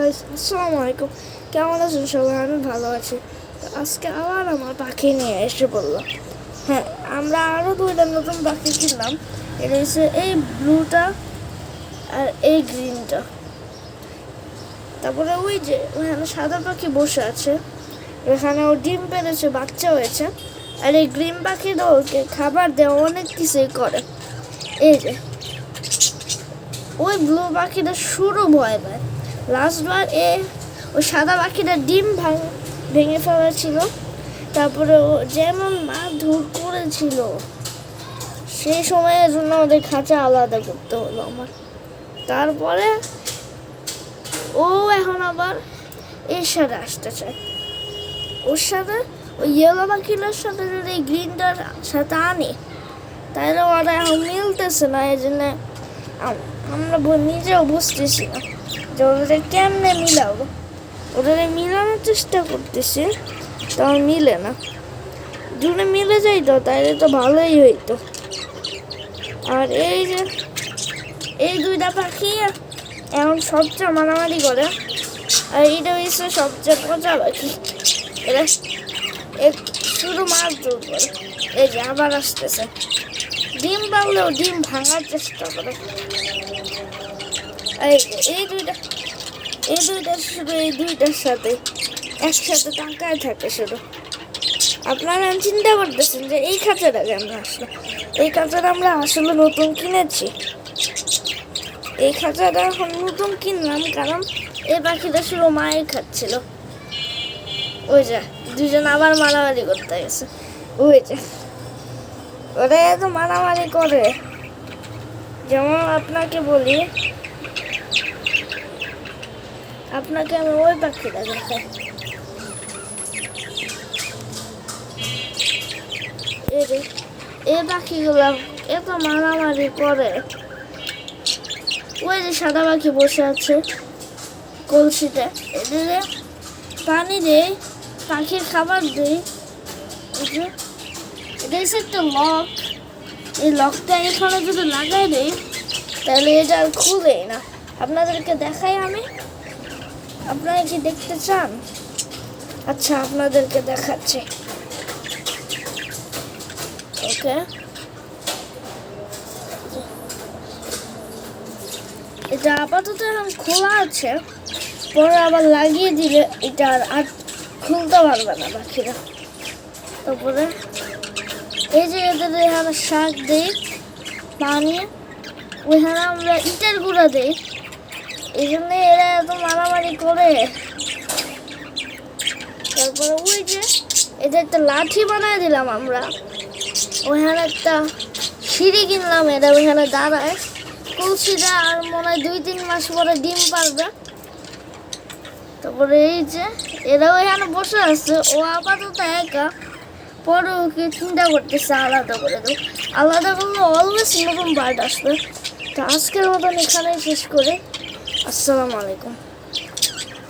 Guys, আসসালামু আলাইকুম। কেমন আছেন সবাই? আমি ভালো আছি। তো আজকে আবার আমার পাখি নিয়ে এসে বললাম। হ্যাঁ, আমরা আরও দুইটা নতুন পাখি কিনলাম। এটা হচ্ছে এই ব্লুটা আর এই গ্রিনটা। তারপরে ওই যে ওখানে সাদা পাখি বসে আছে, এখানে ও ডিম পেড়েছে, বাচ্চা হয়েছে। আর এই গ্রিন পাখিটা ওকে খাবার দেওয়া অনেক কিছুই করে। এই যে ওই ব্লু পাখিটা শুরু ভয় পায়। লাস্টবার ওই সাদা পাখিটা ডিম ভেঙে ফেলেছিল। তারপরে ও যেমন মারধর করেছিল, সেই সময়ের জন্য ওদের খাঁচা আলাদা করতে হলো আমার। তারপরে ও এখন আবার এর সাথে আসতে চায়। ওর সাথে ওই ইয়েলো পাখিটার সাথে যদি এই গ্রিনটার সাথে আনি, তাহলে ওরা এখন মিলতেছে না। এই জন্য আমরা নিজেও বুঝতেছি না যে ওদের কেমনে মিলাবো। ওদের মিলানোর চেষ্টা করতেছি, তখন মিলে না। যদি মিলে যাইতো তাহলে তো ভালোই হইতো। আর এই যে এই দুইটা পাখি এখন সবচেয়ে মারামারি করে। আর এইটা হচ্ছে সবচেয়ে পচা পাখি। এরা শুধু মাছ দৌড় করে। এই যে আবার আসতেছে, ডিম পারলেও ডিম ভাঙার চেষ্টা করে। এই দুইটা শুধু এই দুইটার সাথে একসাথে তাকায় থাকে শুধু। আপনারা চিন্তা করতেছেন যে এই খাঁচাটা কেমন আসলো। এই খাঁচাটা আমরা আসলে নতুন কিনেছি। এই খাঁচাটা এখন নতুন কিনলাম কারণ এই পাখিটা শুধু মায়ের খাচ্ছিল। ওই যে দুজন আবার মারামারি করতে গেছে। ওই যে ওরা এত মারামারি করে। যেমন আপনাকে বলি, আপনাকে আমি ওই পাখিটা দেখাই। এই পাখিগুলো এত মারামারি করে। ওই যে সাদা পাখি বসে আছে কলসিতে, এদের পানি দেয়, পাখির খাবার দেয়। এটা হচ্ছে একটা লক। এই লকটা এখানে যদি লাগাই দেয় তাহলে এটা আর খুলেই না। আপনাদেরকে দেখাই আমি। আপনারা কি দেখতে চান? আচ্ছা, আপনাদেরকে দেখাচ্ছি। ওকে, এটা আপাতত এখন খোলা আছে, পরে আবার লাগিয়ে দিলে এটা আর খুলতে পারবে না পাখিরা। তারপরে এই যে এদের এখানে শাক দিই, পানি, ওইখানে আমরা ইটের গুঁড়া দিই। এই জন্য এরা এত মারামারি করে। তারপরে ওই যে এটা একটা লাঠি বানায় দিলাম আমরা। ওইখানে একটা সিঁড়ি কিনলাম, এরা ওইখানে দাঁড়ায়। কলসিটা আর মনে হয় 2-3 মাস পরে ডিম পারবে। তারপরে এই যে এরা ওইখানে বসে আছে, ও আপাতত একা। পরে ওকে চিন্তা করতেছে আলাদা করে দেবো। আলাদা করলে অলওয়েজ নতুন বার্ড আসবে। তো আজকের মতন এখানেই শেষ করে। আসসালামু আলাইকুম।